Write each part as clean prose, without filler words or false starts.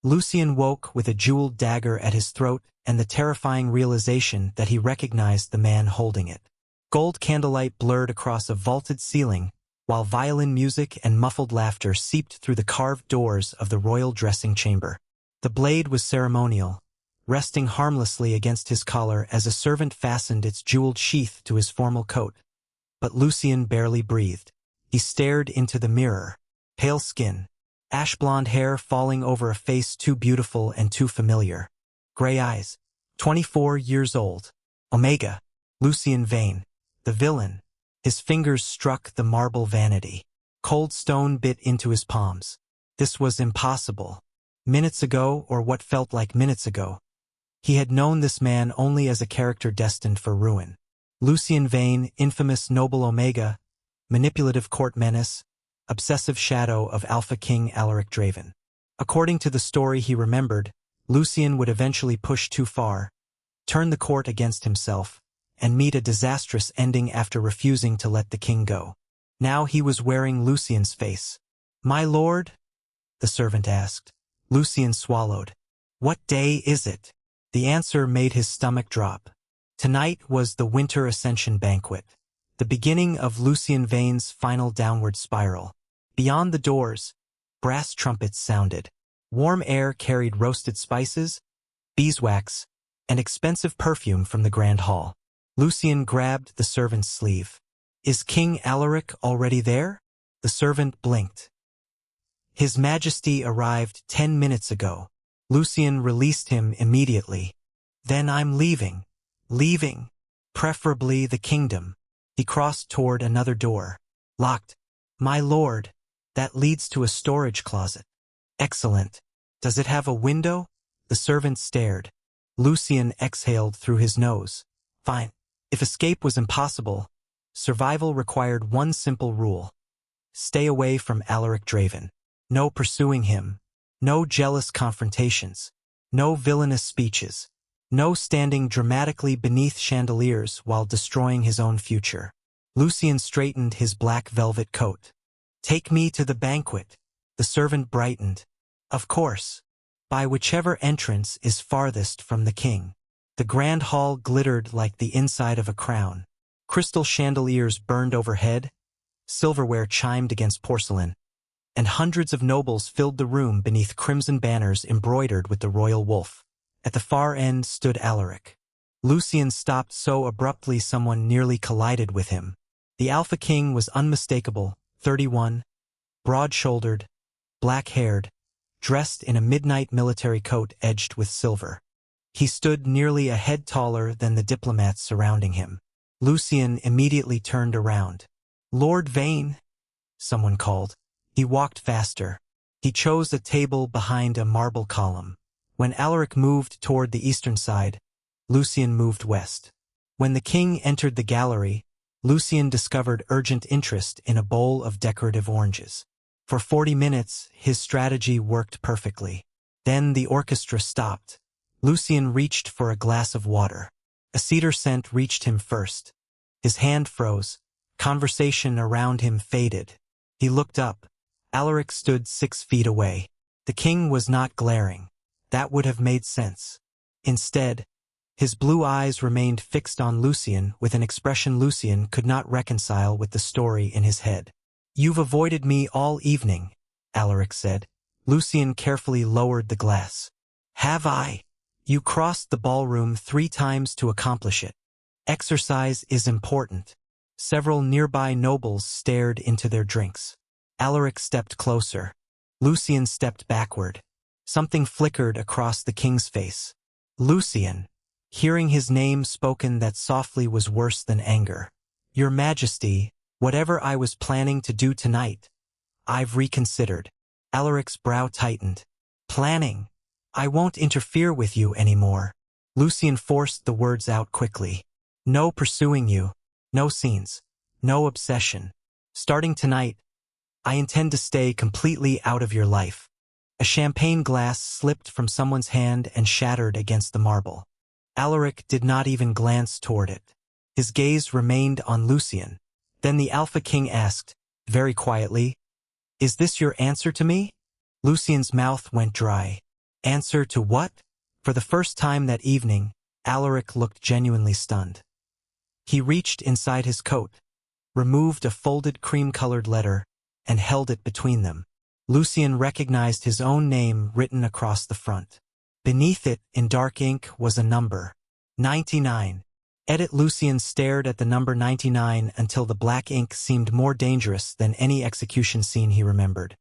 Lucien woke with a jeweled dagger at his throat and the terrifying realization that he recognized the man holding it. Gold candlelight blurred across a vaulted ceiling, while violin music and muffled laughter seeped through the carved doors of the royal dressing chamber. The blade was ceremonial, resting harmlessly against his collar as a servant fastened its jeweled sheath to his formal coat. But Lucien barely breathed. He stared into the mirror. Pale skin, ash-blonde hair falling over a face too beautiful and too familiar. Gray eyes. 24 years old. Omega. Lucien Veyne. The villain. His fingers struck the marble vanity. Cold stone bit into his palms. This was impossible. Minutes ago, or what felt like minutes ago, he had known this man only as a character destined for ruin. Lucien Veyne, infamous noble Omega, manipulative court menace, obsessive shadow of Alpha King Alaric Draven. According to the story he remembered, Lucien would eventually push too far, turn the court against himself, and meet a disastrous ending after refusing to let the king go. Now he was wearing Lucien's face. "My lord?" the servant asked. Lucien swallowed. "What day is it?" The answer made his stomach drop. Tonight was the Winter Ascension Banquet, the beginning of Lucien Veyne's final downward spiral. Beyond the doors, brass trumpets sounded. Warm air carried roasted spices, beeswax, and expensive perfume from the grand hall. Lucien grabbed the servant's sleeve. "Is King Alaric already there?" The servant blinked. "His Majesty arrived 10 minutes ago." Lucien released him immediately. "Then I'm leaving. Leaving. Preferably the kingdom." He crossed toward another door. "Locked." "My lord, that leads to a storage closet." "Excellent. Does it have a window?" The servant stared. Lucien exhaled through his nose. "Fine." If escape was impossible, survival required one simple rule. Stay away from Alaric Draven. No pursuing him. No jealous confrontations. No villainous speeches. No standing dramatically beneath chandeliers while destroying his own future. Lucien straightened his black velvet coat. "Take me to the banquet." The servant brightened. "Of course. By whichever entrance is farthest from the king." The grand hall glittered like the inside of a crown. Crystal chandeliers burned overhead, silverware chimed against porcelain, and hundreds of nobles filled the room beneath crimson banners embroidered with the royal wolf. At the far end stood Alaric. Lucien stopped so abruptly someone nearly collided with him. The Alpha King was unmistakable, 31, broad-shouldered, black-haired, dressed in a midnight military coat edged with silver. He stood nearly a head taller than the diplomats surrounding him. Lucien immediately turned around. "Lord Veyne," someone called. He walked faster. He chose a table behind a marble column. When Alaric moved toward the eastern side, Lucien moved west. When the king entered the gallery, Lucien discovered urgent interest in a bowl of decorative oranges. For 40 minutes, his strategy worked perfectly. Then the orchestra stopped. Lucien reached for a glass of water. A cedar scent reached him first. His hand froze. Conversation around him faded. He looked up. Alaric stood 6 feet away. The king was not glaring. That would have made sense. Instead, his blue eyes remained fixed on Lucien with an expression Lucien could not reconcile with the story in his head. "You've avoided me all evening," Alaric said. Lucien carefully lowered the glass. "Have I? You crossed the ballroom 3 times to accomplish it. Exercise is important." Several nearby nobles stared into their drinks. Alaric stepped closer. Lucien stepped backward. Something flickered across the king's face. "Lucien," hearing his name spoken that softly was worse than anger. "Your Majesty, whatever I was planning to do tonight, I've reconsidered." Alaric's brow tightened. "Planning? I won't interfere with you anymore." Lucien forced the words out quickly. "No pursuing you. No scenes. No obsession. Starting tonight, I intend to stay completely out of your life." A champagne glass slipped from someone's hand and shattered against the marble. Alaric did not even glance toward it. His gaze remained on Lucien. Then the Alpha King asked, very quietly, "Is this your answer to me?" Lucien's mouth went dry. Answer to what? For the first time that evening, Alaric looked genuinely stunned. He reached inside his coat, removed a folded cream-colored letter, and held it between them. Lucien recognized his own name written across the front. Beneath it, in dark ink, was a number. 99. Lucien stared at the number 99 until the black ink seemed more dangerous than any execution scene he remembered.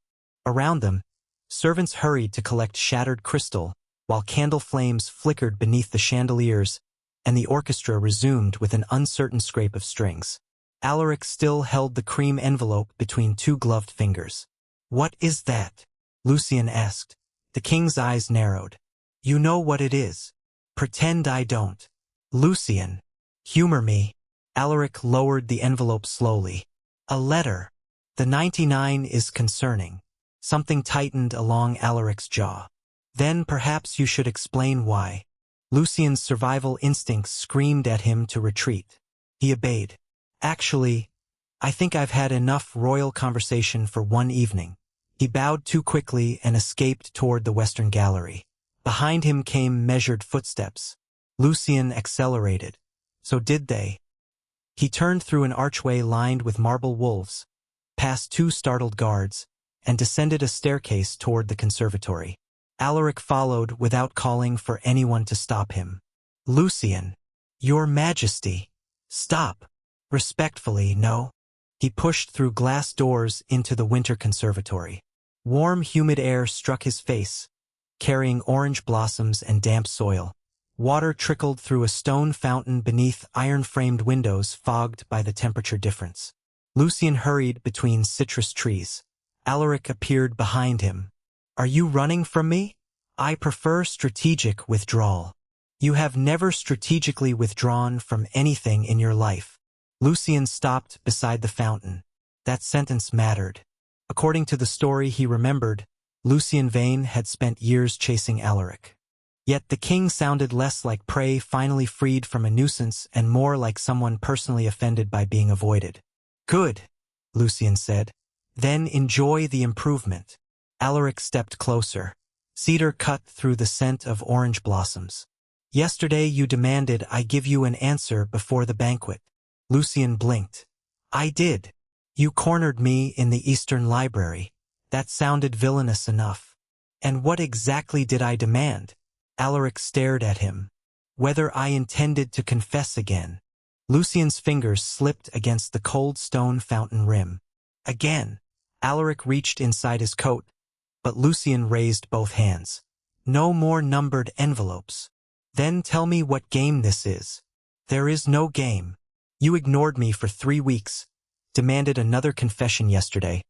Around them, servants hurried to collect shattered crystal, while candle flames flickered beneath the chandeliers, and the orchestra resumed with an uncertain scrape of strings. Alaric still held the cream envelope between two gloved fingers. "What is that?" Lucien asked. The king's eyes narrowed. "You know what it is. Pretend I don't." "Lucien, humor me." Alaric lowered the envelope slowly. "A letter. The 99 is concerning." Something tightened along Alaric's jaw. "Then perhaps you should explain why." Lucien's survival instincts screamed at him to retreat. He obeyed. "Actually, I think I've had enough royal conversation for one evening." He bowed too quickly and escaped toward the western gallery. Behind him came measured footsteps. Lucien accelerated. So did they. He turned through an archway lined with marble wolves, past two startled guards, and descended a staircase toward the conservatory. Alaric followed without calling for anyone to stop him. "Lucien, Your Majesty, stop." Respectfully, no. He pushed through glass doors into the winter conservatory. Warm, humid air struck his face, carrying orange blossoms and damp soil. Water trickled through a stone fountain beneath iron-framed windows fogged by the temperature difference. Lucien hurried between citrus trees. Alaric appeared behind him. "Are you running from me?" "I prefer strategic withdrawal." "You have never strategically withdrawn from anything in your life." Lucien stopped beside the fountain. That sentence mattered. According to the story he remembered, Lucien Veyne had spent years chasing Alaric. Yet the king sounded less like prey finally freed from a nuisance and more like someone personally offended by being avoided. "Good," Lucien said. "Then enjoy the improvement." Alaric stepped closer. Cedar cut through the scent of orange blossoms. "Yesterday you demanded I give you an answer before the banquet." Lucien blinked. "I did. You cornered me in the Eastern Library. That sounded villainous enough." "And what exactly did I demand?" Alaric stared at him. "Whether I intended to confess again." Lucien's fingers slipped against the cold stone fountain rim. Again. Alaric reached inside his coat, but Lucien raised both hands. "No more numbered envelopes." "Then tell me what game this is." "There is no game. You ignored me for 3 weeks, demanded another confession yesterday,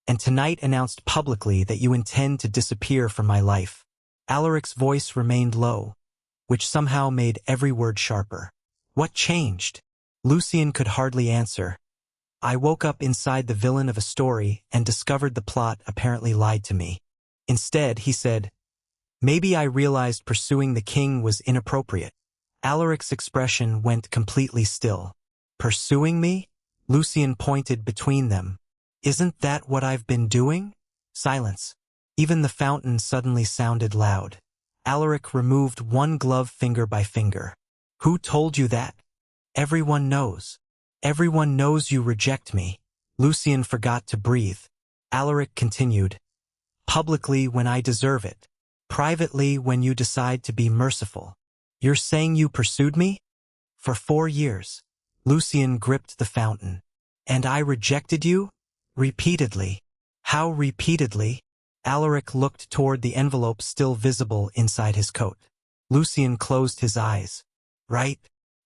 and tonight announced publicly that you intend to disappear from my life." Alaric's voice remained low, which somehow made every word sharper. "What changed?" Lucien could hardly answer. "I woke up inside the villain of a story and discovered the plot apparently lied to me." Instead, he said, "Maybe I realized pursuing the king was inappropriate." Alaric's expression went completely still. "Pursuing me?" Lucien pointed between them. "Isn't that what I've been doing?" Silence. Even the fountain suddenly sounded loud. Alaric removed one glove finger by finger. "Who told you that?" "Everyone knows." "Everyone knows you reject me." Lucien forgot to breathe. Alaric continued. "Publicly when I deserve it. Privately when you decide to be merciful." "You're saying you pursued me?" "For 4 years." Lucien gripped the fountain. "And I rejected you?" "Repeatedly." "How repeatedly?" Alaric looked toward the envelope still visible inside his coat. Lucien closed his eyes. "Right?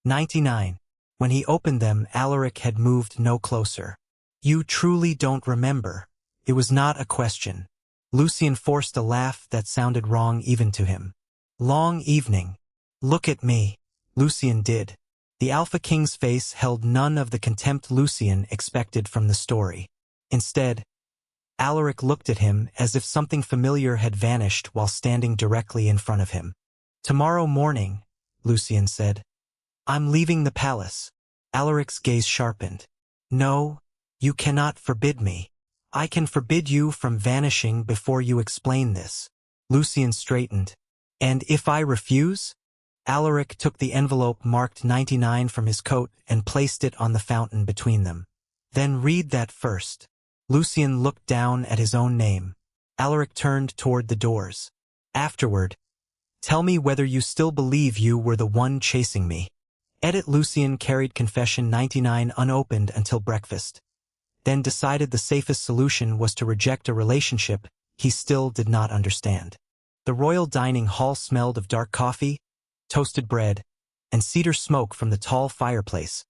99. When he opened them, Alaric had moved no closer. "You truly don't remember." It was not a question. Lucien forced a laugh that sounded wrong even to him. "Long evening. Look at me." Lucien did. The Alpha King's face held none of the contempt Lucien expected from the story. Instead, Alaric looked at him as if something familiar had vanished while standing directly in front of him. "Tomorrow morning," Lucien said. "I'm leaving the palace." Alaric's gaze sharpened. "No, you cannot forbid me. I can forbid you from vanishing before you explain this." Lucien straightened. And if I refuse? Alaric took the envelope marked 99 from his coat and placed it on the fountain between them. Then read that first. Lucien looked down at his own name. Alaric turned toward the doors. Afterward, tell me whether you still believe you were the one chasing me. Edit. Lucien carried confession 99 unopened until breakfast, then decided the safest solution was to reject a relationship he still did not understand. The royal dining hall smelled of dark coffee, toasted bread, and cedar smoke from the tall fireplace,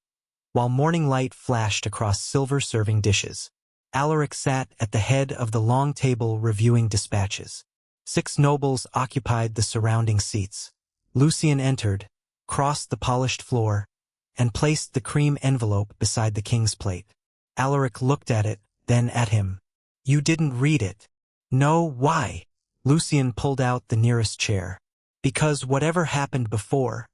while morning light flashed across silver serving dishes. Alaric sat at the head of the long table reviewing dispatches. 6 nobles occupied the surrounding seats. Lucien entered, crossed the polished floor, and placed the cream envelope beside the king's plate. Alaric looked at it, then at him. You didn't read it. No, why? Lucien pulled out the nearest chair. Because whatever happened before,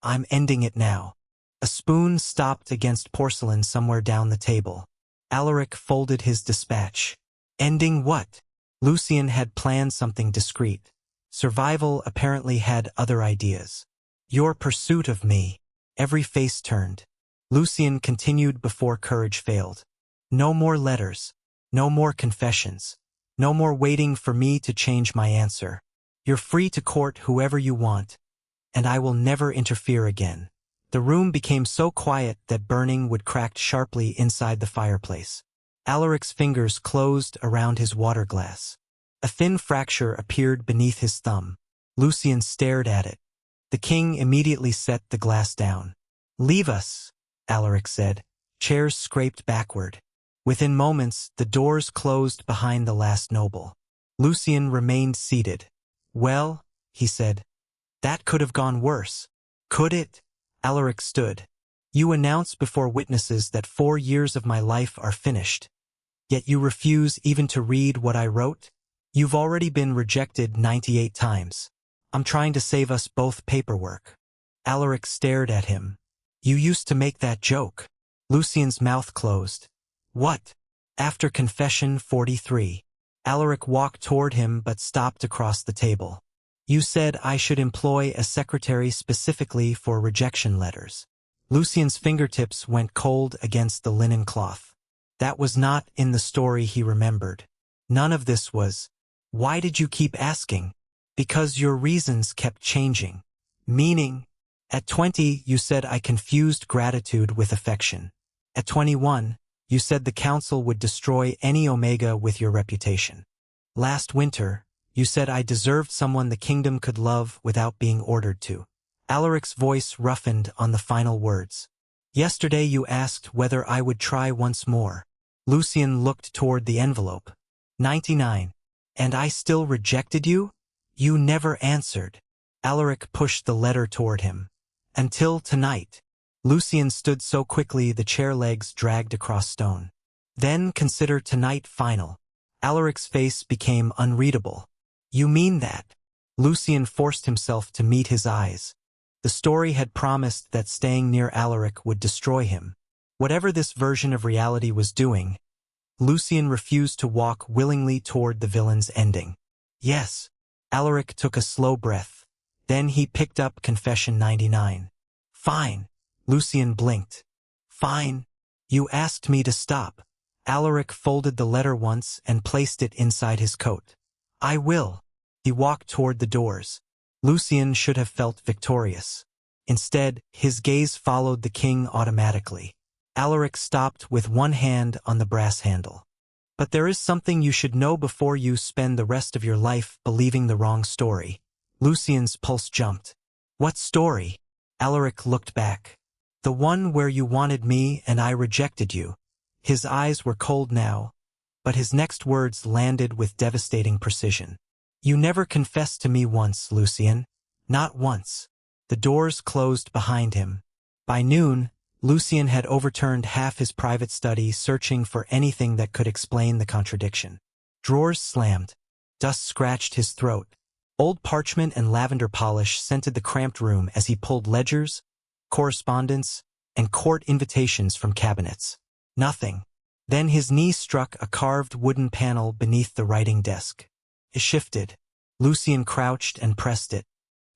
I'm ending it now. A spoon stopped against porcelain somewhere down the table. Alaric folded his dispatch. Ending what? Lucien had planned something discreet. Survival apparently had other ideas. Your pursuit of me. Every face turned. Lucien continued before courage failed. No more letters. No more confessions. No more waiting for me to change my answer. You're free to court whoever you want, and I will never interfere again. The room became so quiet that burning wood cracked sharply inside the fireplace. Alaric's fingers closed around his water glass. A thin fracture appeared beneath his thumb. Lucien stared at it. The king immediately set the glass down. Leave us, Alaric said. Chairs scraped backward. Within moments, the doors closed behind the last noble. Lucien remained seated. Well, he said, that could have gone worse. Could it? Alaric stood. You announce before witnesses that 4 years of my life are finished. Yet you refuse even to read what I wrote? You've already been rejected 98 times. I'm trying to save us both paperwork. Alaric stared at him. You used to make that joke. Lucien's mouth closed. What? After confession 43. Alaric walked toward him but stopped across the table. You said I should employ a secretary specifically for rejection letters. Lucien's fingertips went cold against the linen cloth. That was not in the story he remembered. None of this was. Why did you keep asking? Because your reasons kept changing. Meaning, at 20 you said I confused gratitude with affection. At 21, you said the council would destroy any Omega with your reputation. Last winter, you said I deserved someone the kingdom could love without being ordered to. Alaric's voice roughened on the final words. Yesterday you asked whether I would try once more. Lucien looked toward the envelope. 99. And I still rejected you? You never answered. Alaric pushed the letter toward him. Until tonight. Lucien stood so quickly the chair legs dragged across stone. Then consider tonight final. Alaric's face became unreadable. You mean that? Lucien forced himself to meet his eyes. The story had promised that staying near Alaric would destroy him. Whatever this version of reality was doing, Lucien refused to walk willingly toward the villain's ending. Yes. Alaric took a slow breath. Then he picked up confession 99. Fine. Lucien blinked. Fine. You asked me to stop. Alaric folded the letter once and placed it inside his coat. I will. He walked toward the doors. Lucien should have felt victorious. Instead, his gaze followed the king automatically. Alaric stopped with one hand on the brass handle. But there is something you should know before you spend the rest of your life believing the wrong story. Lucien's pulse jumped. What story? Alaric looked back. The one where you wanted me and I rejected you. His eyes were cold now, but his next words landed with devastating precision. You never confessed to me once, Lucien. Not once. The doors closed behind him. By noon, Lucien had overturned half his private study searching for anything that could explain the contradiction. Drawers slammed. Dust scratched his throat. Old parchment and lavender polish scented the cramped room as he pulled ledgers, correspondence, and court invitations from cabinets. Nothing. Then his knee struck a carved wooden panel beneath the writing desk. It shifted. Lucien crouched and pressed it.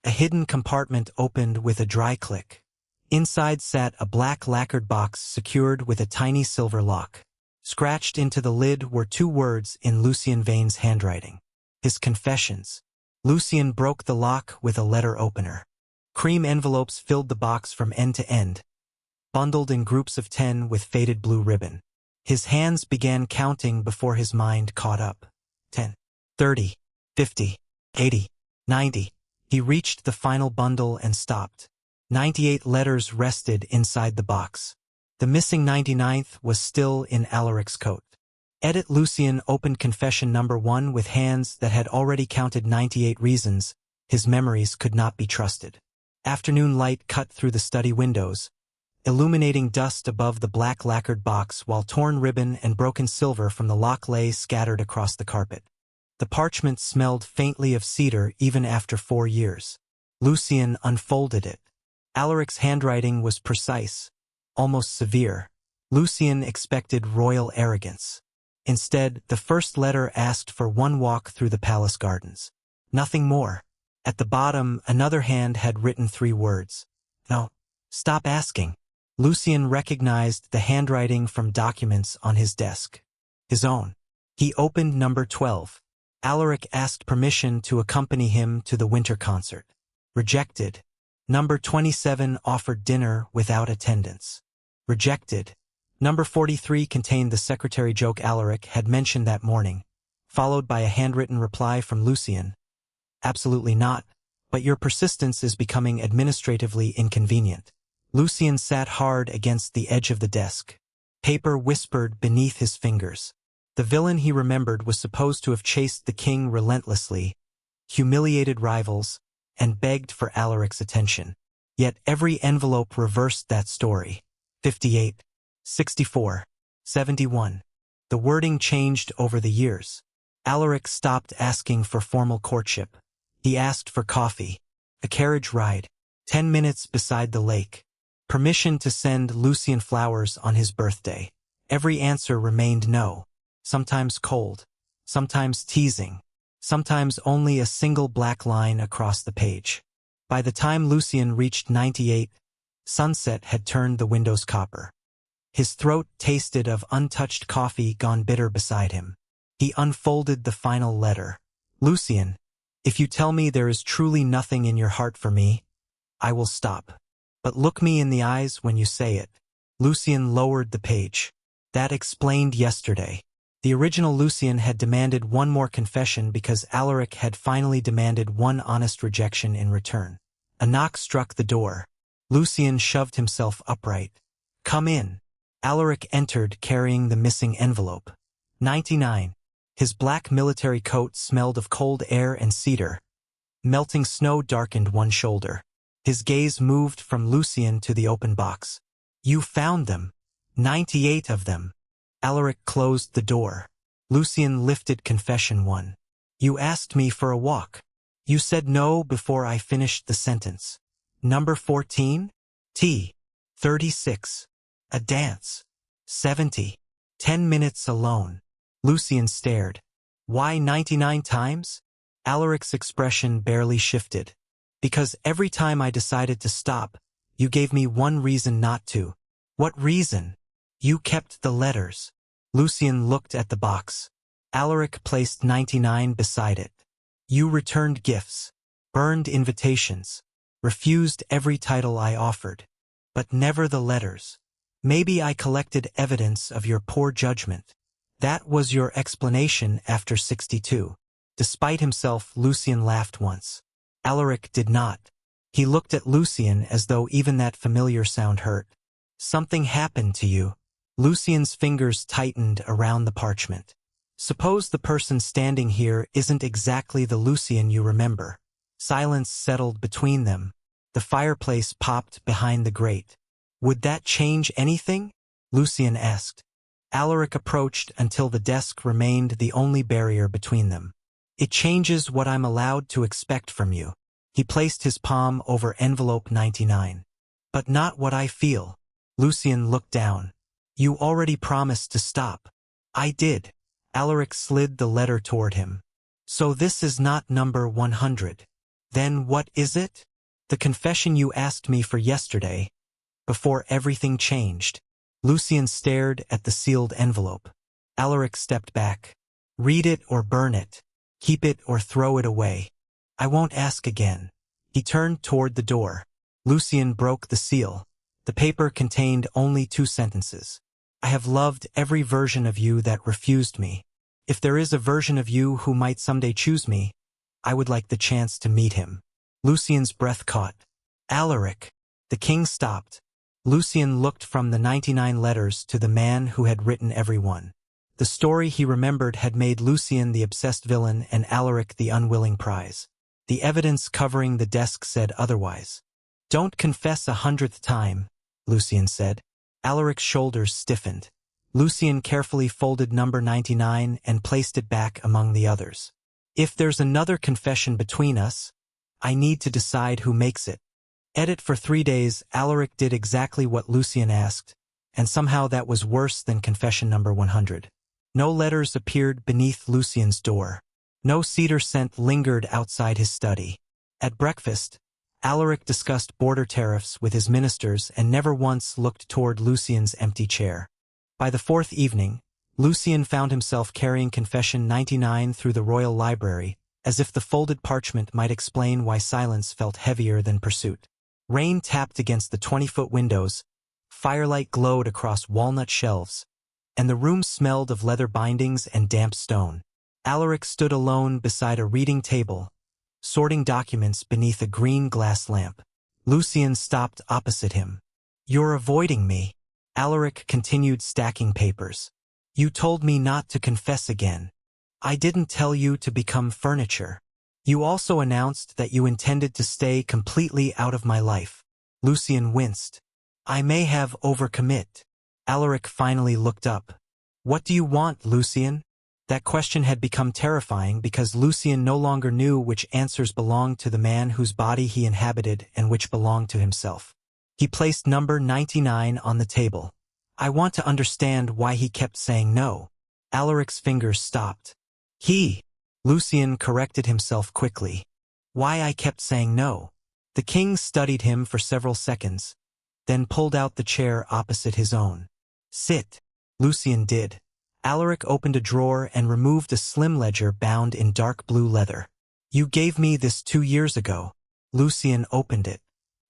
A hidden compartment opened with a dry click. Inside sat a black lacquered box secured with a tiny silver lock. Scratched into the lid were 2 words in Lucien Veyne's handwriting. His confessions. Lucien broke the lock with a letter opener. Cream envelopes filled the box from end to end, bundled in groups of 10 with faded blue ribbon. His hands began counting before his mind caught up. 10, 30, 50, 80, 90. He reached the final bundle and stopped. 98 letters rested inside the box. The missing 99th was still in Alaric's coat. Edit. Lucien opened confession number 1 with hands that had already counted 98 reasons. His memories could not be trusted. Afternoon light cut through the study windows, illuminating dust above the black lacquered box while torn ribbon and broken silver from the lock lay scattered across the carpet. The parchment smelled faintly of cedar even after 4 years. Lucien unfolded it. Alaric's handwriting was precise, almost severe. Lucien expected royal arrogance. Instead, the first letter asked for 1 walk through the palace gardens. Nothing more. At the bottom, another hand had written 3 words. No, stop asking. Lucien recognized the handwriting from documents on his desk. His own. He opened number 12. Alaric asked permission to accompany him to the winter concert. Rejected. Number 27 offered dinner without attendance. Rejected. Number 43 contained the secretary joke Alaric had mentioned that morning, followed by a handwritten reply from Lucien. Absolutely not, but your persistence is becoming administratively inconvenient. Lucien sat hard against the edge of the desk. Paper whispered beneath his fingers. The villain he remembered was supposed to have chased the king relentlessly, humiliated rivals, and begged for Alaric's attention. Yet every envelope reversed that story. 58, 64, 71. The wording changed over the years. Alaric stopped asking for formal courtship. He asked for coffee, a carriage ride, 10 minutes beside the lake, permission to send Lucien flowers on his birthday. Every answer remained no, sometimes cold, sometimes teasing, sometimes only a single black line across the page. By the time Lucien reached 98, sunset had turned the windows copper. His throat tasted of untouched coffee gone bitter beside him. He unfolded the final letter. Lucien, if you tell me there is truly nothing in your heart for me, I will stop. But look me in the eyes when you say it. Lucien lowered the page. That explained yesterday. The original Lucien had demanded 1 more confession because Alaric had finally demanded 1 honest rejection in return. A knock struck the door. Lucien shoved himself upright. Come in. Alaric entered carrying the missing envelope. 99. His black military coat smelled of cold air and cedar. Melting snow darkened one shoulder. His gaze moved from Lucien to the open box. You found them. 98 of them. Alaric closed the door. Lucien lifted confession 1. You asked me for a walk. You said no before I finished the sentence. Number 14? T. 36. A dance. 70. 10 minutes alone. Lucien stared. Why 99 times? Alaric's expression barely shifted. Because every time I decided to stop, you gave me 1 reason not to. What reason? You kept the letters. Lucien looked at the box. Alaric placed 99 beside it. You returned gifts, burned invitations, refused every title I offered, but never the letters. Maybe I collected evidence of your poor judgment. That was your explanation after 62. Despite himself, Lucien laughed once. Alaric did not. He looked at Lucien as though even that familiar sound hurt. Something happened to you. Lucien's fingers tightened around the parchment. Suppose the person standing here isn't exactly the Lucien you remember. Silence settled between them. The fireplace popped behind the grate. Would that change anything? Lucien asked. Alaric approached until the desk remained the only barrier between them. It changes what I'm allowed to expect from you. He placed his palm over envelope 99. But not what I feel. Lucien looked down. You already promised to stop. I did. Alaric slid the letter toward him. So this is not number 100. Then what is it? The confession you asked me for yesterday, before everything changed. Lucien stared at the sealed envelope. Alaric stepped back. Read it or burn it. Keep it or throw it away. I won't ask again. He turned toward the door. Lucien broke the seal. The paper contained only 2 sentences. I have loved every version of you that refused me. If there is a version of you who might someday choose me, I would like the chance to meet him. Lucien's breath caught. Alaric. The king stopped. Lucien looked from the 99 letters to the man who had written every one. The story he remembered had made Lucien the obsessed villain and Alaric the unwilling prize. The evidence covering the desk said otherwise. Don't confess 100th time, Lucien said. Alaric's shoulders stiffened. Lucien carefully folded number 99 and placed it back among the others. If there's another confession between us, I need to decide who makes it. Edit for 3 days. Alaric did exactly what Lucien asked, and somehow that was worse than confession number 100. No letters appeared beneath Lucien's door. No cedar scent lingered outside his study. At breakfast, Alaric discussed border tariffs with his ministers and never once looked toward Lucien's empty chair. By the 4th evening, Lucien found himself carrying confession 99 through the royal library, as if the folded parchment might explain why silence felt heavier than pursuit. Rain tapped against the 20-foot windows, firelight glowed across walnut shelves, and the room smelled of leather bindings and damp stone. Alaric stood alone beside a reading table, sorting documents beneath a green glass lamp. Lucien stopped opposite him. You're avoiding me. Alaric continued stacking papers. You told me not to confess again. I didn't tell you to become furniture. You also announced that you intended to stay completely out of my life. Lucien winced. I may have overcommit. Alaric finally looked up. What do you want, Lucien? That question had become terrifying because Lucien no longer knew which answers belonged to the man whose body he inhabited and which belonged to himself. He placed number 99 on the table. I want to understand why he kept saying no. Alaric's fingers stopped. Lucien corrected himself quickly. Why I kept saying no. The king studied him for several seconds, then pulled out the chair opposite his own. Sit. Lucien did. Alaric opened a drawer and removed a slim ledger bound in dark blue leather. You gave me this 2 years ago. Lucien opened it.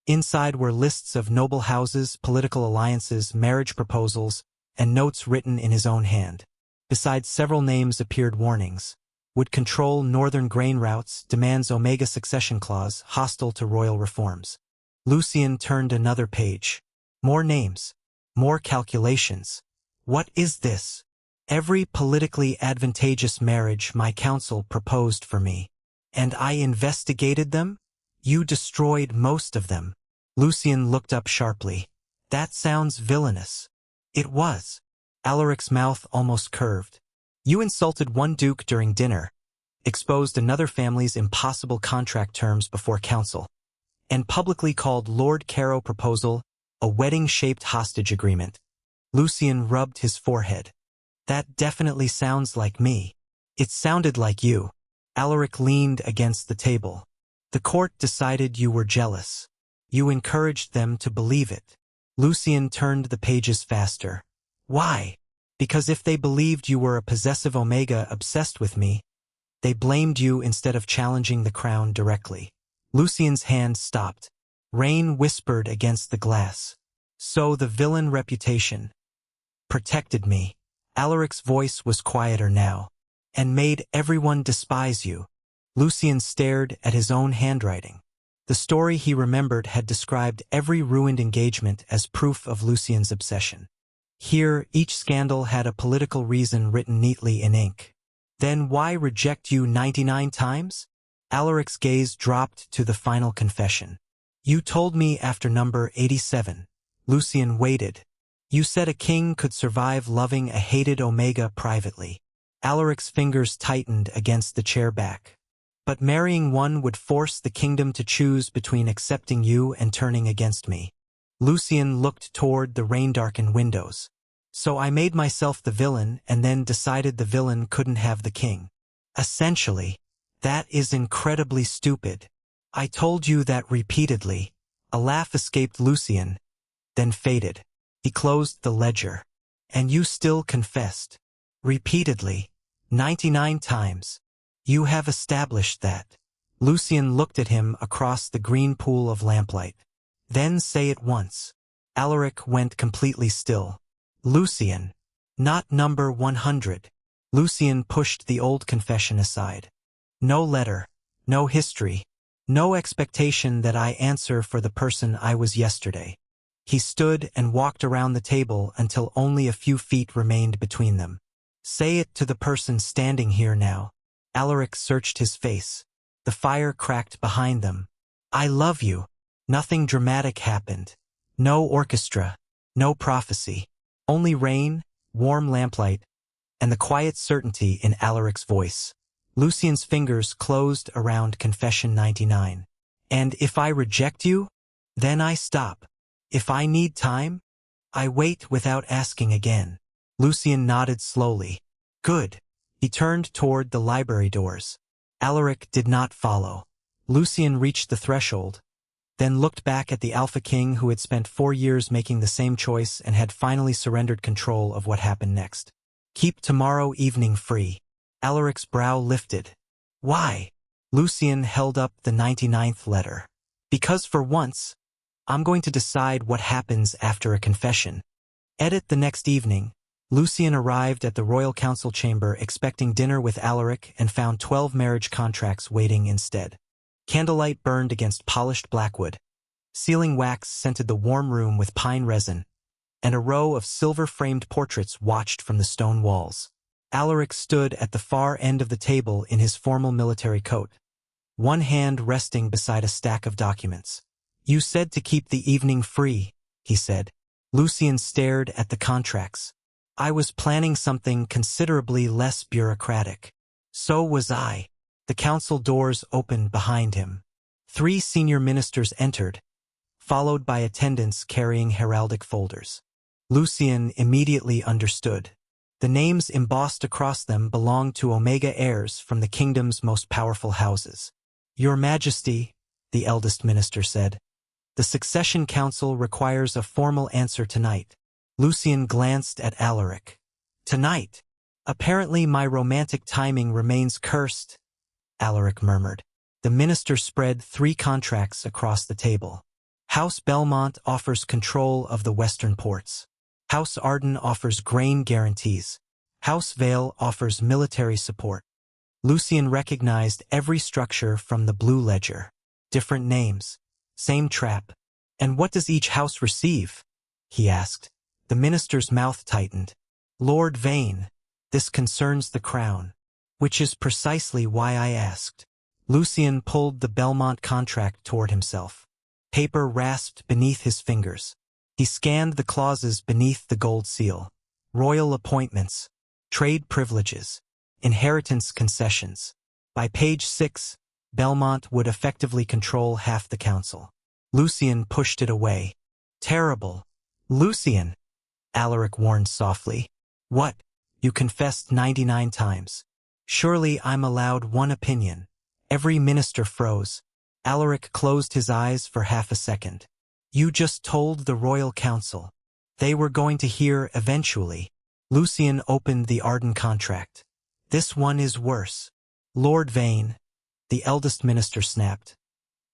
Inside were lists of noble houses, political alliances, marriage proposals, and notes written in his own hand. Besides several names appeared warnings. Would control northern grain routes, demands Omega succession clause, hostile to royal reforms. Lucien turned another page. More names. More calculations. What is this? Every politically advantageous marriage my council proposed for me. And I investigated them? You destroyed most of them. Lucien looked up sharply. That sounds villainous. It was. Alaric's mouth almost curved. You insulted one duke during dinner, exposed another family's impossible contract terms before council, and publicly called Lord Caro's proposal a wedding-shaped hostage agreement. Lucien rubbed his forehead. That definitely sounds like me. It sounded like you. Alaric leaned against the table. The court decided you were jealous. You encouraged them to believe it. Lucien turned the pages faster. Why? Because if they believed you were a possessive Omega obsessed with me, they blamed you instead of challenging the crown directly. Lucien's hand stopped. Rain whispered against the glass. So the villain reputation protected me. Alaric's voice was quieter now. And made everyone despise you. Lucien stared at his own handwriting. The story he remembered had described every ruined engagement as proof of Lucien's obsession. Here, each scandal had a political reason written neatly in ink. Then why reject you 99 times? Alaric's gaze dropped to the final confession. You told me after number 87. Lucien waited. You said a king could survive loving a hated Omega privately. Alaric's fingers tightened against the chair back. But marrying one would force the kingdom to choose between accepting you and turning against me. Lucien looked toward the rain-darkened windows. So I made myself the villain and then decided the villain couldn't have the king. Essentially, That is incredibly stupid. I told you that repeatedly. A laugh escaped Lucien, then faded. He closed the ledger. And you still confessed. Repeatedly. 99 times. You have established that. Lucien looked at him across the green pool of lamplight. Then say it once. Alaric went completely still. Lucien. Not number 100. Lucien pushed the old confession aside. No letter. No history. No expectation that I answer for the person I was yesterday. He stood and walked around the table until only a few feet remained between them. Say it to the person standing here now. Alaric searched his face. The fire cracked behind them. I love you. Nothing dramatic happened. No orchestra. No prophecy. Only rain, warm lamplight, and the quiet certainty in Alaric's voice. Lucien's fingers closed around Confession 99. And if I reject you, then I stop. If I need time, I wait without asking again. Lucien nodded slowly. Good. He turned toward the library doors. Alaric did not follow. Lucien reached the threshold, then looked back at the Alpha King who had spent 4 years making the same choice and had finally surrendered control of what happened next. Keep tomorrow evening free. Alaric's brow lifted. Why? Lucien held up the 99th letter. Because for once, I'm going to decide what happens after a confession. Edit the next evening. Lucien arrived at the royal council chamber expecting dinner with Alaric and found 12 marriage contracts waiting instead. Candlelight burned against polished blackwood. Ceiling wax scented the warm room with pine resin, and a row of silver-framed portraits watched from the stone walls. Alaric stood at the far end of the table in his formal military coat, one hand resting beside a stack of documents. You said to keep the evening free, he said. Lucien stared at the contracts. I was planning something considerably less bureaucratic. So was I. The council doors opened behind him. 3 senior ministers entered, followed by attendants carrying heraldic folders. Lucien immediately understood. The names embossed across them belonged to Omega heirs from the kingdom's most powerful houses. Your Majesty, the eldest minister said, the succession council requires a formal answer tonight. Lucien glanced at Alaric. Tonight? Apparently my romantic timing remains cursed, Alaric murmured. The minister spread 3 contracts across the table. House Belmont offers control of the western ports. House Arden offers grain guarantees. House Vale offers military support. Lucien recognized every structure from the blue ledger. Different names. Same trap. And what does each house receive? He asked. The minister's mouth tightened. Lord Veyne, this concerns the crown. Which is precisely why I asked. Lucien pulled the Belmont contract toward himself. Paper rasped beneath his fingers. He scanned the clauses beneath the gold seal. Royal appointments, trade privileges, inheritance concessions. By page 6, Belmont would effectively control half the council. Lucien pushed it away. Terrible. Lucien, Alaric warned softly. What? You confessed 99 times. Surely I'm allowed one opinion. Every minister froze. Alaric closed his eyes for half a second. You just told the royal council. They were going to hear eventually. Lucien opened the Arden contract. This one is worse. Lord Veyne, the eldest minister snapped.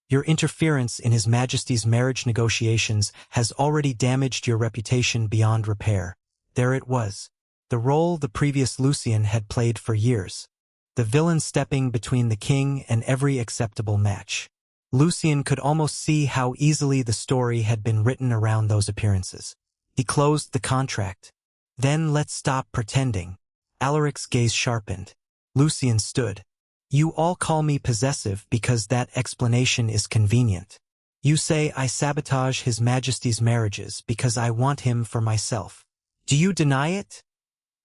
Your interference in His Majesty's marriage negotiations has already damaged your reputation beyond repair. There it was. The role the previous Lucien had played for years. The villain stepping between the king and every acceptable match. Lucien could almost see how easily the story had been written around those appearances. He closed the contract. Then let's stop pretending. Alaric's gaze sharpened. Lucien stood. You all call me possessive because that explanation is convenient. You say I sabotage His Majesty's marriages because I want him for myself. Do you deny it?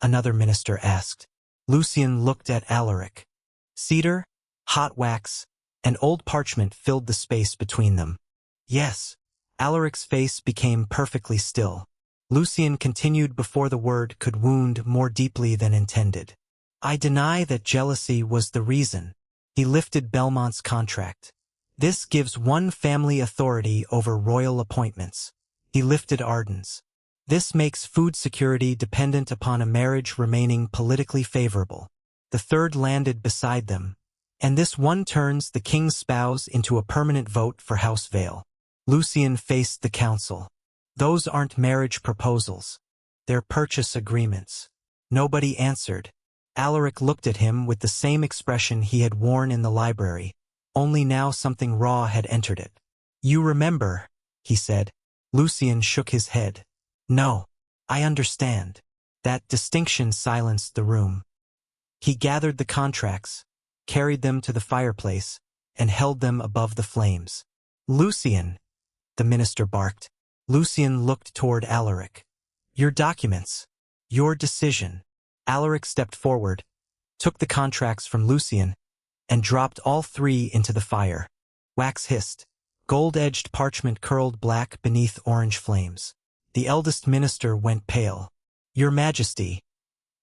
Another minister asked. Lucien looked at Alaric. Cedar, hot wax, and old parchment filled the space between them. Yes. Alaric's face became perfectly still. Lucien continued before the word could wound more deeply than intended. I deny that jealousy was the reason. He lifted Belmont's contract. This gives one family authority over royal appointments. He lifted Arden's. This makes food security dependent upon a marriage remaining politically favorable. The third landed beside them, and this one turns the king's spouse into a permanent vote for House Vale. Lucien faced the council. Those aren't marriage proposals. They're purchase agreements. Nobody answered. Alaric looked at him with the same expression he had worn in the library, only now something raw had entered it. "You remember," he said. Lucien shook his head. "No, I understand." That distinction silenced the room. He gathered the contracts, carried them to the fireplace, and held them above the flames. "Lucien," the minister barked. Lucien looked toward Alaric. "Your documents. Your decision." Alaric stepped forward, took the contracts from Lucien, and dropped all three into the fire. Wax hissed. Gold-edged parchment curled black beneath orange flames. The eldest minister went pale. "Your Majesty,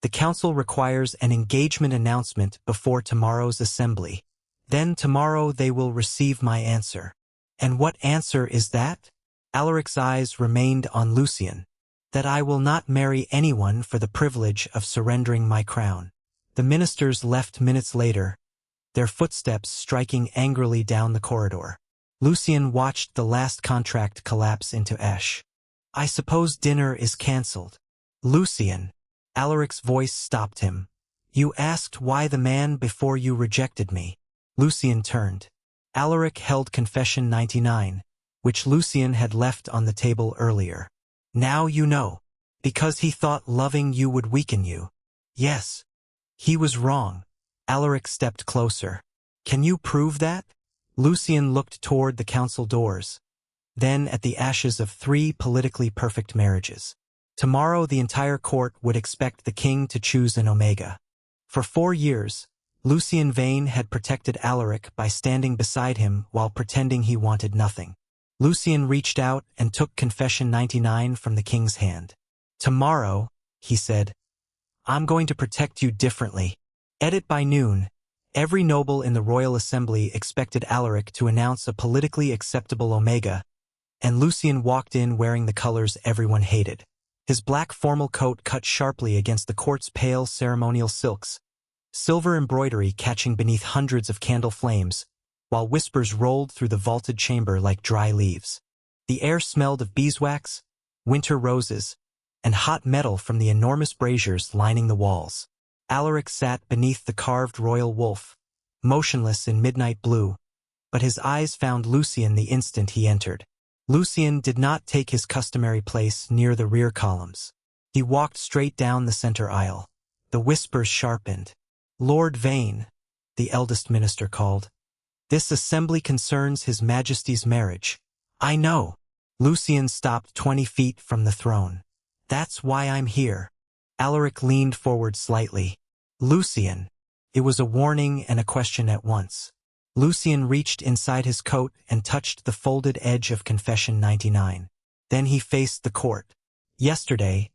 the council requires an engagement announcement before tomorrow's assembly. Then tomorrow they will receive my answer." "And what answer is that?" Alaric's eyes remained on Lucien. "That I will not marry anyone for the privilege of surrendering my crown." The ministers left minutes later, their footsteps striking angrily down the corridor. Lucien watched the last contract collapse into ash. "I suppose dinner is cancelled." "Lucien," Alaric's voice stopped him. "You asked why the man before you rejected me." Lucien turned. Alaric held Confession 99, which Lucien had left on the table earlier. "Now you know. Because he thought loving you would weaken you." "Yes. He was wrong." Alaric stepped closer. "Can you prove that?" Lucien looked toward the council doors, then at the ashes of 3 politically perfect marriages. Tomorrow the entire court would expect the king to choose an Omega. For 4 years, Lucien Veyne had protected Alaric by standing beside him while pretending he wanted nothing. Lucien reached out and took Confession 99 from the king's hand. "Tomorrow," he said, "I'm going to protect you differently." Edit by noon. Every noble in the royal assembly expected Alaric to announce a politically acceptable Omega, and Lucien walked in wearing the colors everyone hated. His black formal coat cut sharply against the court's pale ceremonial silks, silver embroidery catching beneath hundreds of candle flames, while whispers rolled through the vaulted chamber like dry leaves. The air smelled of beeswax, winter roses, and hot metal from the enormous braziers lining the walls. Alaric sat beneath the carved royal wolf, motionless in midnight blue, but his eyes found Lucien the instant he entered. Lucien did not take his customary place near the rear columns. He walked straight down the center aisle. The whispers sharpened. "Lord Veyne," the eldest minister called. "This assembly concerns His Majesty's marriage." "I know." Lucien stopped 20 feet from the throne. "That's why I'm here." Alaric leaned forward slightly. "Lucien." It was a warning and a question at once. Lucien reached inside his coat and touched the folded edge of Confession 99. Then he faced the court. Yesterday,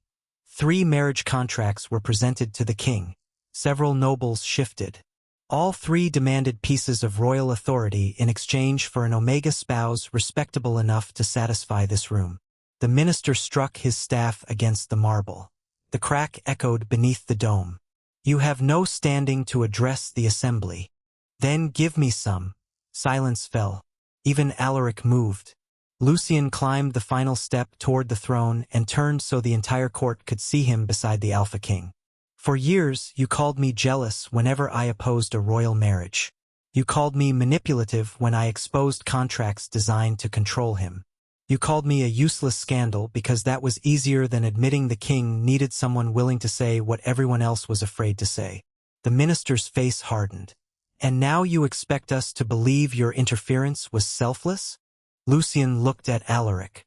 3 marriage contracts were presented to the king. Several nobles shifted. All 3 demanded pieces of royal authority in exchange for an Omega spouse respectable enough to satisfy this room. The minister struck his staff against the marble. The crack echoed beneath the dome. "You have no standing to address the assembly." "Then give me some." Silence fell. Even Alaric moved. Lucien climbed the final step toward the throne and turned so the entire court could see him beside the Alpha King. "For years you called me jealous whenever I opposed a royal marriage. You called me manipulative when I exposed contracts designed to control him. You called me a useless scandal because that was easier than admitting the king needed someone willing to say what everyone else was afraid to say." The minister's face hardened. "And now you expect us to believe your interference was selfless?" Lucien looked at Alaric.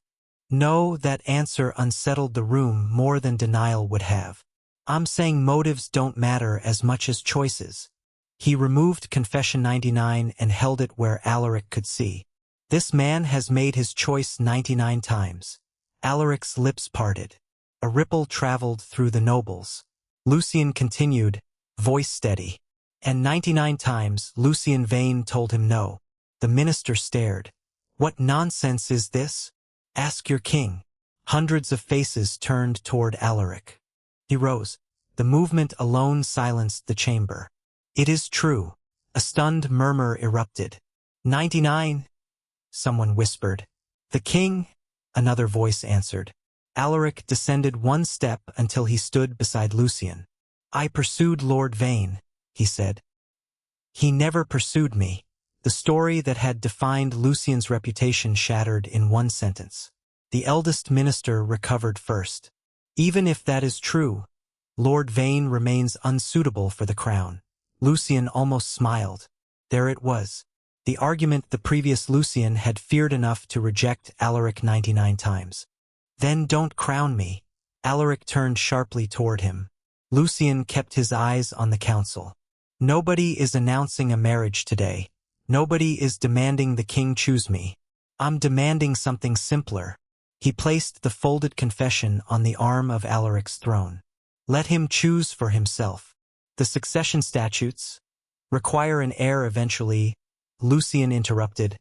"No, that answer unsettled the room more than denial would have. I'm saying motives don't matter as much as choices." He removed Confession 99 and held it where Alaric could see. "This man has made his choice 99 times. Alaric's lips parted. A ripple traveled through the nobles. Lucien continued, voice steady. And 99 times Lucien Veyne told him no. The minister stared. What nonsense is this? Ask your king. Hundreds of faces turned toward Alaric. He rose. The movement alone silenced the chamber. It is true. A stunned murmur erupted. 99? Someone whispered. The king? Another voice answered. Alaric descended one step until he stood beside Lucien. I pursued Lord Veyne, he said. He never pursued me. The story that had defined Lucien's reputation shattered in one sentence. The eldest minister recovered first. Even if that is true, Lord Veyne remains unsuitable for the crown. Lucien almost smiled. There it was. The argument the previous Lucien had feared enough to reject Alaric 99 times. Then don't crown me. Alaric turned sharply toward him. Lucien kept his eyes on the council. Nobody is announcing a marriage today. Nobody is demanding the king choose me. I'm demanding something simpler. He placed the folded confession on the arm of Alaric's throne. Let him choose for himself. The succession statutes require an heir eventually, Lucien interrupted.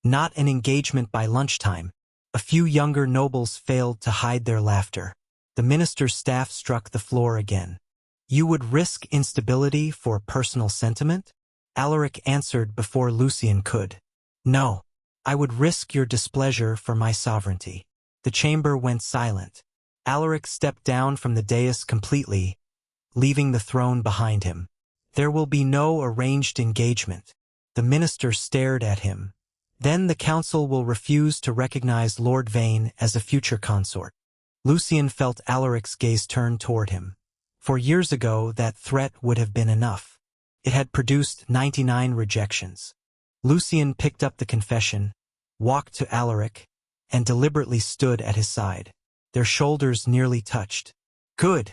Not an engagement by lunchtime. A few younger nobles failed to hide their laughter. The minister's staff struck the floor again. You would risk instability for personal sentiment? Alaric answered before Lucien could. No, I would risk your displeasure for my sovereignty. The chamber went silent. Alaric stepped down from the dais completely, leaving the throne behind him. There will be no arranged engagement. The minister stared at him. Then the council will refuse to recognize Lord Veyne as a future consort. Lucien felt Alaric's gaze turn toward him. For years ago, that threat would have been enough. It had produced 99 rejections. Lucien picked up the confession, walked to Alaric, and deliberately stood at his side. Their shoulders nearly touched. Good,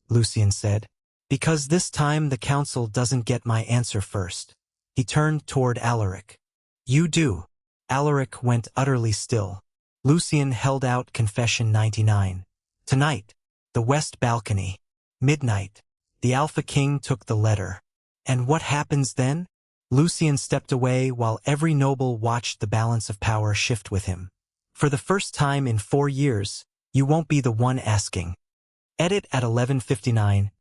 Lucien said, because this time the council doesn't get my answer first. He turned toward Alaric. You do. Alaric went utterly still. Lucien held out confession 99. Tonight, the west balcony. Midnight. The Alpha King took the letter. And what happens then? Lucien stepped away while every noble watched the balance of power shift with him. For the first time in 4 years, you won't be the one asking. Edit at 11:59.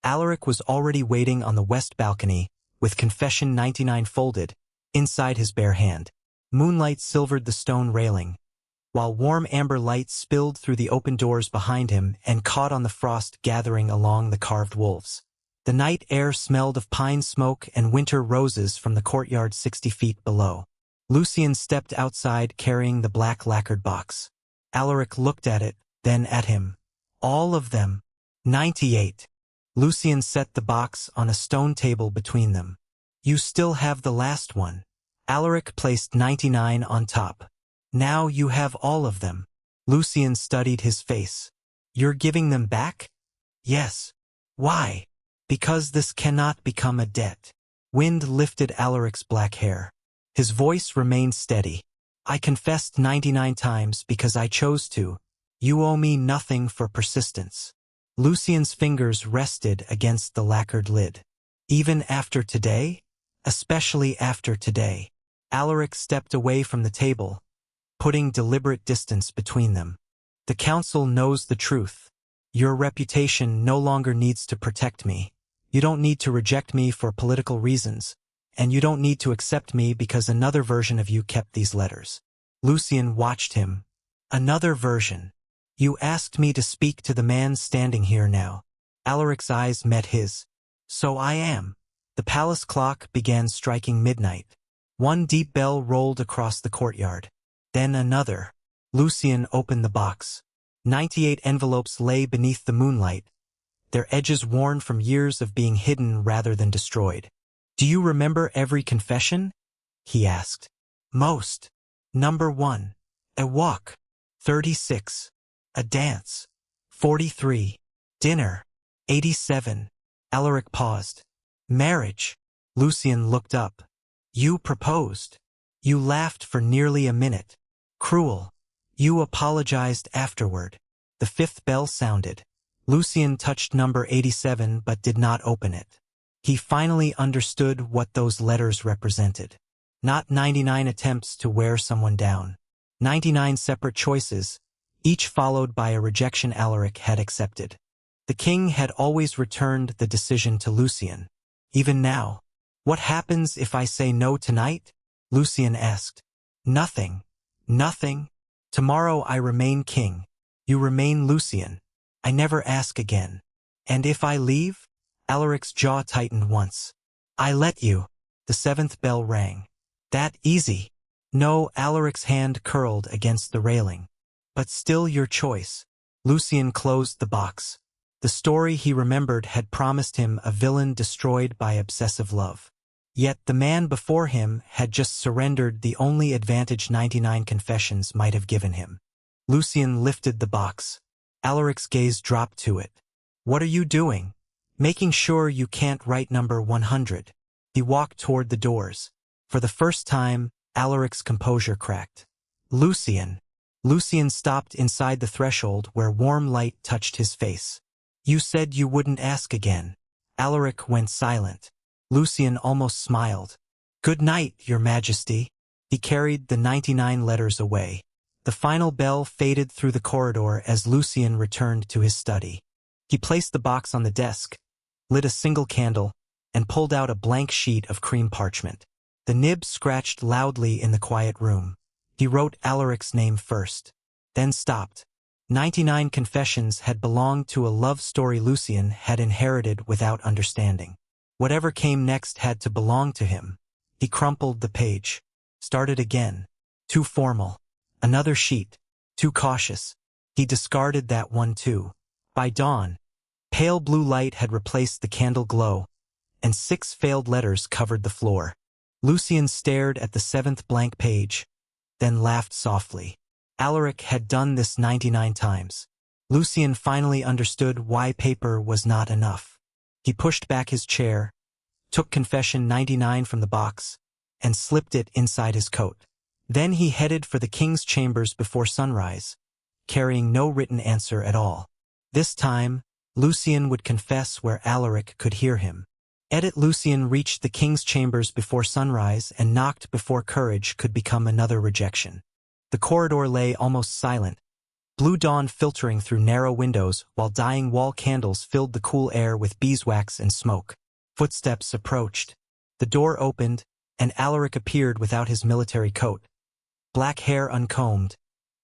Alaric was already waiting on the west balcony, with confession 99 folded, inside his bare hand. Moonlight silvered the stone railing, while warm amber light spilled through the open doors behind him and caught on the frost gathering along the carved wolves. The night air smelled of pine smoke and winter roses from the courtyard 60 feet below. Lucien stepped outside carrying the black lacquered box. Alaric looked at it, then at him. All of them. 98. Lucien set the box on a stone table between them. You still have the last one. Alaric placed 99 on top. Now you have all of them. Lucien studied his face. You're giving them back? Yes. Why? Because this cannot become a debt. Wind lifted Alaric's black hair. His voice remained steady. I confessed 99 times because I chose to. You owe me nothing for persistence. Lucien's fingers rested against the lacquered lid. Even after today? Especially after today. Alaric stepped away from the table, putting deliberate distance between them. The council knows the truth. Your reputation no longer needs to protect me. You don't need to reject me for political reasons, and you don't need to accept me because another version of you kept these letters. Lucien watched him. Another version. You asked me to speak to the man standing here now. Alaric's eyes met his. So I am. The palace clock began striking midnight. One deep bell rolled across the courtyard. Then another. Lucien opened the box. 98 envelopes lay beneath the moonlight, their edges worn from years of being hidden rather than destroyed. Do you remember every confession? He asked. Most. Number 1. A walk. 36. A dance. 43. Dinner. 87. Alaric paused. Marriage. Lucien looked up. You proposed. You laughed for nearly a minute. Cruel. You apologized afterward. The 5th bell sounded. Lucien touched number 87 but did not open it. He finally understood what those letters represented. Not 99 attempts to wear someone down. 99 separate choices, each followed by a rejection Alaric had accepted. The king had always returned the decision to Lucien. Even now. What happens if I say no tonight? Lucien asked. Nothing. Nothing. Tomorrow I remain king. You remain Lucien. I never ask again. And if I leave? Alaric's jaw tightened once. I let you. The seventh bell rang. That easy. No, Alaric's hand curled against the railing. But still your choice. Lucien closed the box. The story he remembered had promised him a villain destroyed by obsessive love. Yet the man before him had just surrendered the only advantage 99 confessions might have given him. Lucien lifted the box. Alaric's gaze dropped to it. What are you doing? Making sure you can't write number 100. He walked toward the doors. For the first time, Alaric's composure cracked. Lucien. Lucien stopped inside the threshold where warm light touched his face. You said you wouldn't ask again. Alaric went silent. Lucien almost smiled. Good night, Your Majesty. He carried the 99 letters away. The final bell faded through the corridor as Lucien returned to his study. He placed the box on the desk, lit a single candle, and pulled out a blank sheet of cream parchment. The nib scratched loudly in the quiet room. He wrote Alaric's name first, then stopped. 99 confessions had belonged to a love story Lucien had inherited without understanding. Whatever came next had to belong to him. He crumpled the page. Started again. Too formal. Another sheet. Too cautious. He discarded that one too. By dawn, pale blue light had replaced the candle glow, and 6 failed letters covered the floor. Lucien stared at the 7th blank page, then laughed softly. Alaric had done this 99 times. Lucien finally understood why paper was not enough. He pushed back his chair, took confession 99 from the box, and slipped it inside his coat. Then he headed for the king's chambers before sunrise, carrying no written answer at all. This time, Lucien would confess where Alaric could hear him. Lucien reached the king's chambers before sunrise and knocked before courage could become another rejection. The corridor lay almost silent, blue dawn filtering through narrow windows while dying wall candles filled the cool air with beeswax and smoke. Footsteps approached. The door opened, and Alaric appeared without his military coat. Black hair uncombed,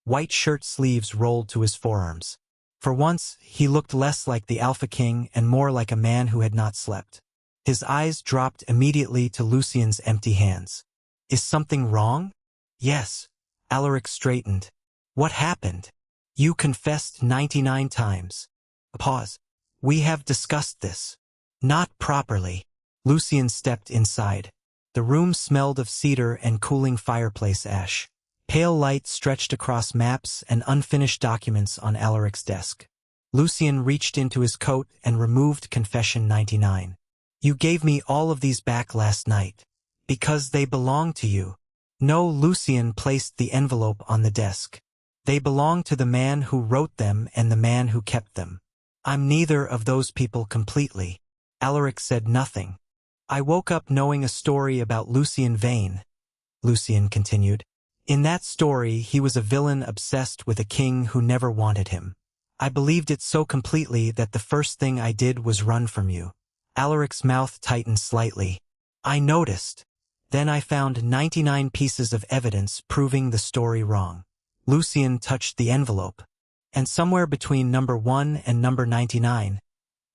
white shirt sleeves rolled to his forearms. For once, he looked less like the Alpha King and more like a man who had not slept. His eyes dropped immediately to Lucien's empty hands. Is something wrong? Yes. Alaric straightened. What happened? You confessed 99 times. A pause. We have discussed this. Not properly. Lucien stepped inside. The room smelled of cedar and cooling fireplace ash. Pale light stretched across maps and unfinished documents on Alaric's desk. Lucien reached into his coat and removed confession 99. You gave me all of these back last night. Because they belong to you. No, Lucien placed the envelope on the desk. They belong to the man who wrote them and the man who kept them. I'm neither of those people completely. Alaric said nothing. I woke up knowing a story about Lucien Veyne. Lucien continued. In that story, he was a villain obsessed with a king who never wanted him. I believed it so completely that the first thing I did was run from you. Alaric's mouth tightened slightly. I noticed. Then I found 99 pieces of evidence proving the story wrong. Lucien touched the envelope. And somewhere between number 1 and number 99,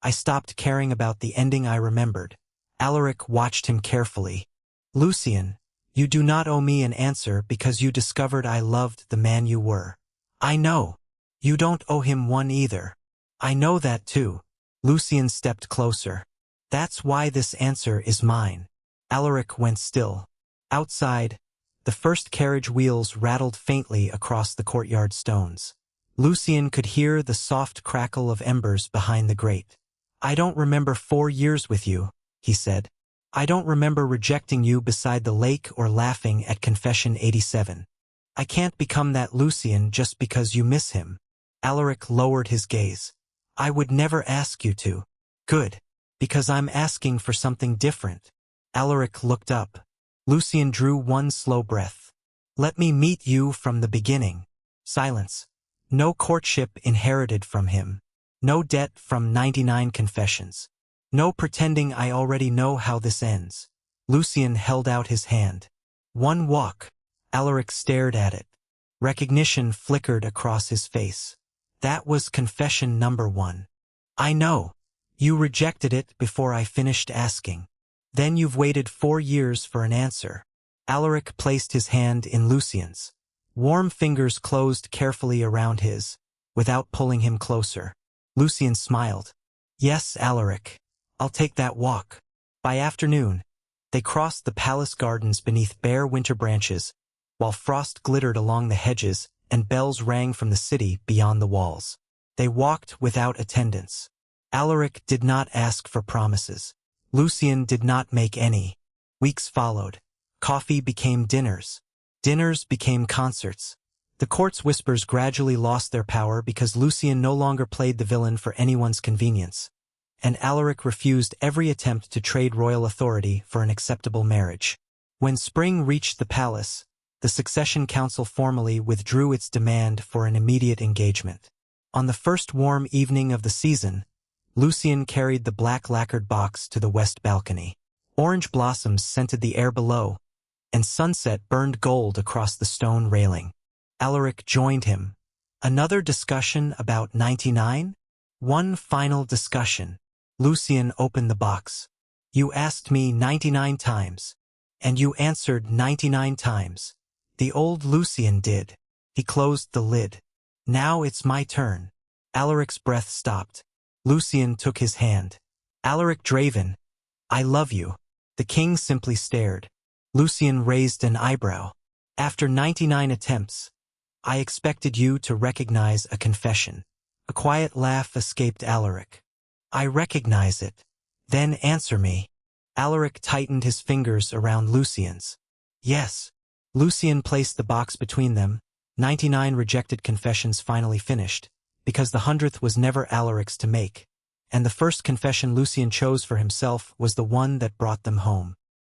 I stopped caring about the ending I remembered. Alaric watched him carefully. Lucien, you do not owe me an answer because you discovered I loved the man you were. I know. You don't owe him one either. I know that too. Lucien stepped closer. That's why this answer is mine. Alaric went still. Outside, the first carriage wheels rattled faintly across the courtyard stones. Lucien could hear the soft crackle of embers behind the grate. I don't remember 4 years with you, he said. I don't remember rejecting you beside the lake or laughing at confession 87. I can't become that Lucien just because you miss him. Alaric lowered his gaze. I would never ask you to. Good. Because I'm asking for something different. Alaric looked up. Lucien drew one slow breath. Let me meet you from the beginning. Silence. No courtship inherited from him. No debt from 99 confessions. No pretending I already know how this ends. Lucien held out his hand. One walk. Alaric stared at it. Recognition flickered across his face. That was confession number 1. I know. You rejected it before I finished asking. Then you've waited 4 years for an answer. Alaric placed his hand in Lucien's. Warm fingers closed carefully around his, without pulling him closer. Lucien smiled. Yes, Alaric. I'll take that walk. By afternoon, they crossed the palace gardens beneath bare winter branches, while frost glittered along the hedges and bells rang from the city beyond the walls. They walked without attendants. Alaric did not ask for promises. Lucien did not make any. Weeks followed. Coffee became dinners. Dinners became concerts. The court's whispers gradually lost their power because Lucien no longer played the villain for anyone's convenience, and Alaric refused every attempt to trade royal authority for an acceptable marriage. When spring reached the palace, the succession council formally withdrew its demand for an immediate engagement. On the first warm evening of the season, Lucien carried the black lacquered box to the west balcony. Orange blossoms scented the air below, and sunset burned gold across the stone railing. Alaric joined him. Another discussion about 99? One final discussion. Lucien opened the box. You asked me 99 times, and you answered 99 times. The old Lucien did. He closed the lid. Now it's my turn. Alaric's breath stopped. Lucien took his hand. Alaric Draven, I love you. The king simply stared. Lucien raised an eyebrow. After 99 attempts, I expected you to recognize a confession. A quiet laugh escaped Alaric. I recognize it. Then answer me. Alaric tightened his fingers around Lucien's. Yes. Lucien placed the box between them. 99 rejected confessions finally finished, because the 100th was never Alaric's to make, and the first confession Lucien chose for himself was the one that brought them home.